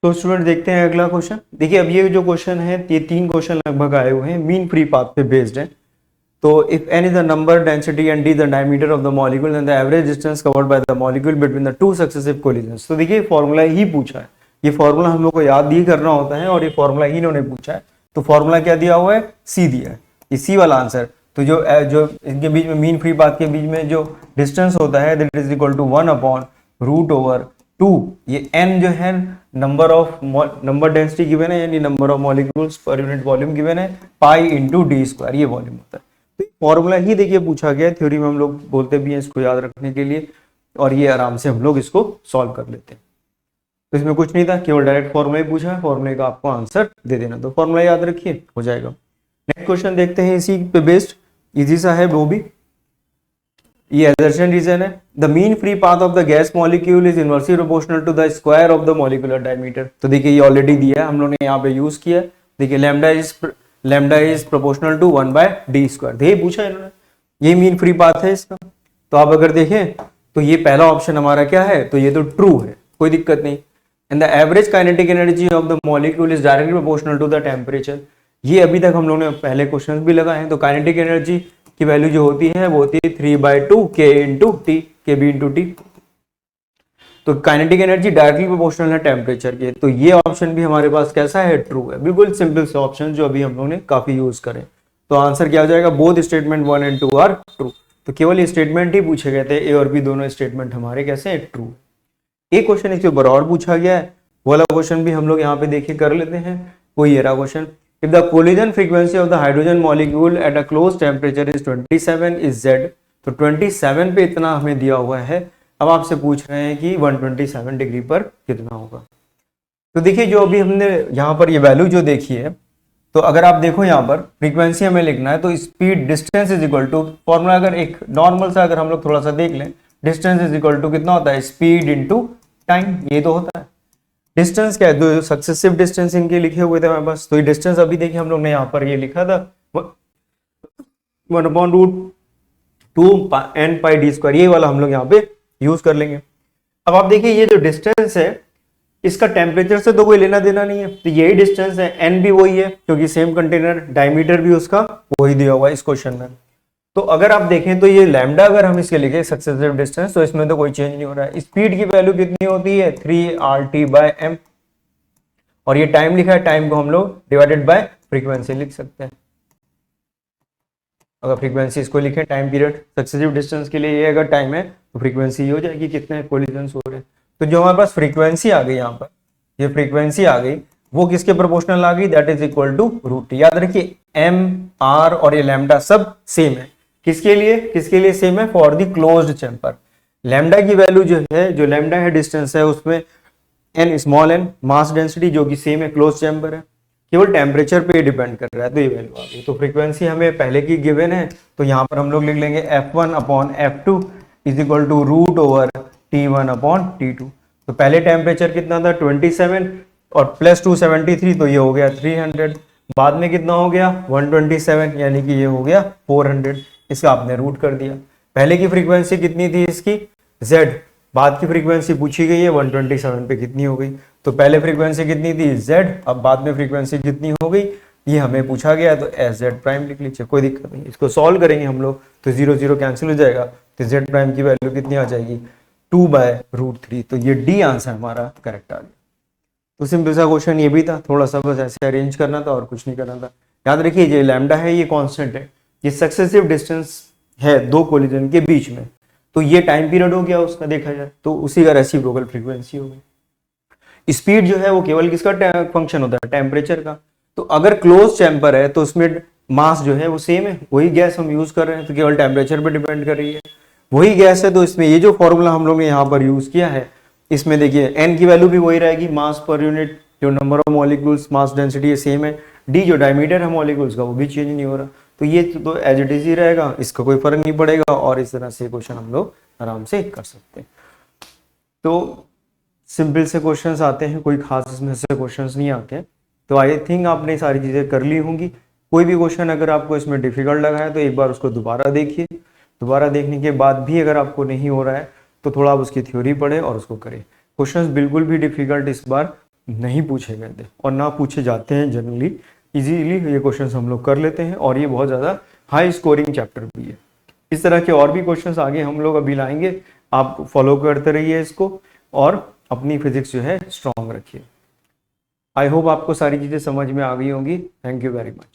तो स्टूडेंट देखते हैं अगला क्वेश्चन। देखिए अब ये जो क्वेश्चन है ये 3 क्वेश्चन लगभग आए हुए हैं, मीन फ्री पाथ पे बेस्ड है। तो if n is the number density and d the diameter of the molecule then the average distance covered by the molecule between the two successive collisions। तो देखिए formula ही पूछा है, ये formula हम लोग को याद ही करना होता है और ये फॉर्मूला ही इन्होंने पूछा है। तो फॉर्मूला क्या दिया हुआ है, c दिया है, ये c वाला आंसर। तो जो इनके बीच में मीन फ्री पाथ के बीच में जो डिस्टेंस होता है दैट इज इक्वल टू 1/√/2। ये n जो है नंबर डेंसिटी गिवन है यानी number of molecules per unit volume given है, पाई इंटू डी स्क्वायर ये वॉल्यूम होता है। तो फॉर्मूला ही देखिए पूछा गया है, थ्योरी में हम लोग बोलते भी हैं इसको याद रखने के लिए, और ये आराम से हम लोग इसको सॉल्व कर लेते हैं। तो इसमें कुछ नहीं था, केवल डायरेक्ट फॉर्मूला ही पूछा है, फॉर्मूले का आपको आंसर दे देना। तो फॉर्मूला याद रखिए, हो जाएगा। नेक्स्ट क्वेश्चन देखते हैं इसी पे बेस्ड, इजी सा है वो भी। ये एजर्शन रीजन है, the mean free path of the gas molecule is inversely proportional to the square of the molecular diameter. तो देखिए ये ऑलरेडी दिया है, हम लोगों ने यहाँ पे यूज किया। देखिए lambda is proportional to 1/d²। यही पूछा इन्होंने, ये मीन फ्री पाथ है इसका। तो आप अगर देखें तो ये पहला ऑप्शन हमारा क्या है, तो ये तो ट्रू है, कोई दिक्कत नहीं। And the average kinetic energy of the molecule is directly proportional to the temperature. ये अभी तक हम लोगों ने पहले क्वेश्चन भी लगाए हैं। तो काइनेटिक एनर्जी की वैल्यू जो होती है वो होती है 3/2 kb/t। तो काइनेटिक एनर्जी डायरेक्टली प्रोपोर्शनल है टेम्परेचर के। तो ये ऑप्शन भी हमारे पास कैसा है, ट्रू है। बिल्कुल सिंपल से ऑप्शन जो अभी हम लोगों ने काफी यूज करे। तो आंसर क्या हो जाएगा, बोथ स्टेटमेंट 1 और 2 आर ट्रू। तो केवल ये स्टेटमेंट ही पूछे गए थे, ए और बी दोनों स्टेटमेंट हमारे कैसे है, ट्रू। एक क्वेश्चन इसके ऊपर और पूछा गया है, वो वाला क्वेश्चन भी हम लोग यहाँ पे देखिए कर लेते हैं। कोई ये रहा question, if the collision frequency of the hydrogen molecule at a close temperature is 27 is z। तो 27 पे इतना हमें दिया हुआ है। अब आपसे पूछ रहे हैं कि 127 डिग्री पर कितना होगा। तो देखिए जो अभी हमने यहाँ पर ये वैल्यू जो देखी है, तो अगर आप देखो यहाँ पर फ्रीक्वेंसी हमें लिखना है, तो speed distance is equal to formula, अगर एक नॉर्मल सा अगर हम लोग थोड़ा सा देख लें, डिस्टेंस इज इक्वल टू कितना होता है, स्पीड इंटू टाइम, ये तो होता है। डिस्टेंस क्या है, दो सक्सेसिव डिस्टेंस इनके लिखे हुए थे हमारे पास। तो ये डिस्टेंस अभी देखिए हम लोग ने यहाँ पर ये लिखा था 1/√2 n πd², ये वाला हम लोग यहाँ पे यूज कर लेंगे। अब आप देखिए ये जो डिस्टेंस है इसका टेम्परेचर से तो कोई लेना देना नहीं है, तो यही डिस्टेंस है, एन भी वही है क्योंकि सेम कंटेनर, डायमीटर भी उसका वही दिया हुआ है इस क्वेश्चन में। तो अगर आप देखें तो ये लैम्डा अगर हम इसके लिखे सक्सेसिव डिस्टेंस, तो इसमें तो कोई चेंज नहीं हो रहा है। स्पीड की वैल्यू कितनी होती है, 3RT/m, और ये टाइम लिखा है, टाइम को हम लोग डिवाइडेड बाय फ्रीक्वेंसी लिख सकते हैं। अगर फ्रीक्वेंसी इसको लिखें, टाइम पीरियड सक्सेसिव डिस्टेंस के लिए ये अगर टाइम है तो फ्रीक्वेंसी हो जाएगी कितने कोलिजन्स हो रहे हैं। तो जो हमारे पास फ्रीक्वेंसी आ गई यहाँ पर, ये फ्रीक्वेंसी आ गई, वो किसके प्रोपोर्शनल आ गई, that is equal to √T। याद रखिए m, r और ये लैम्डा सब सेम है। किसके लिए सेम है, for the closed chamber. Lambda की वैल्यू जो है, जो लैम्डा है डिस्टेंस है, उसमें n small n mass density जो कि सेम है, क्लोज चैम्बर है, केवल टेम्परेचर पे डिपेंड कर रहा है। तो ये वैल्यू आ गई। तो फ्रीक्वेंसी हमें पहले की गिवन है, तो यहाँ पर हम लोग लिख लेंगे F1/F2 is equal to √T1/T2। तो पहले टेम्परेचर कितना था 27 और प्लस 273, तो ये हो गया 300। बाद में कितना हो गया 127, यानी कि ये हो गया 400। इसका आपने रूट कर दिया। पहले की फ्रीक्वेंसी कितनी थी इसकी, Z, बाद की फ्रीक्वेंसी पूछी गई है 127 पे कितनी हो गई। तो पहले फ्रीक्वेंसी कितनी थी Z, अब बाद में फ्रीक्वेंसी कितनी हो गई ये हमें पूछा गया, तो SZ' लिख लीजिए, कोई दिक्कत नहीं। इसको सॉल्व करेंगे हम लोग तो 0 0 कैंसिल हो जाएगा, तो Z' की वैल्यू कितनी आ जाएगी 2/√3। तो ये डी आंसर हमारा करेक्ट आ गया। तो सिंपल सा क्वेश्चन ये भी था, थोड़ा सा बस ऐसे अरेंज करना था और कुछ नहीं करना था। याद रखिए ये लैम्डा है, ये कांस्टेंट है, ये सक्सेसिव डिस्टेंस है दो कोलिजन के बीच में, तो ये टाइम पीरियड हो गया उसका देखा जाए, तो उसी का रेसिप्रोकल फ्रीक्वेंसी हो गई। स्पीड जो है वो केवल किसका फंक्शन होता है, टेम्परेचर का। तो अगर क्लोज चैम्बर है तो उसमें मास जो है वो सेम है, वही गैस हम यूज कर रहे हैं, तो केवल टेम्परेचर पे डिपेंड कर रही है, वही गैस है। तो इसमें ये जो फॉर्मूला हम लोग ने यहाँ पर यूज किया है, इसमें देखिए n की वैल्यू भी वही रहेगी, मास पर यूनिट, जो number of molecules, mass density same है, d जो डायमीटर है मॉलिक्यूल्स का वो भी चेंज नहीं हो रहा। तो ये तो एज इट इज ही रहेगा, इसका कोई फर्क नहीं पड़ेगा, और इस तरह से क्वेश्चन हम लोग आराम से कर सकते हैं। तो सिंपल से क्वेश्चंस आते हैं, कोई खास इसमें से क्वेश्चंस नहीं आते। तो आई थिंक आपने सारी चीज़ें कर ली होंगी। कोई भी क्वेश्चन अगर आपको इसमें डिफिकल्ट लगा है तो एक बार उसको दोबारा देखिए, दोबारा देखने के बाद भी अगर आपको नहीं हो रहा है तो थोड़ा आप उसकी थ्योरी पढ़े और उसको करें। क्वेश्चंस बिल्कुल भी डिफिकल्ट इस बार नहीं पूछे गए थे और ना पूछे जाते हैं जनरली। इजीली ये क्वेश्चंस हम लोग कर लेते हैं और ये बहुत ज़्यादा हाई स्कोरिंग चैप्टर भी है। इस तरह के और भी क्वेश्चंस आगे हम लोग अभी लाएंगे, आप फॉलो करते रहिए इसको और अपनी फिजिक्स जो है स्ट्रांग रखिए। आई होप आपको सारी चीज़ें समझ में आ गई होंगी। Thank you very much.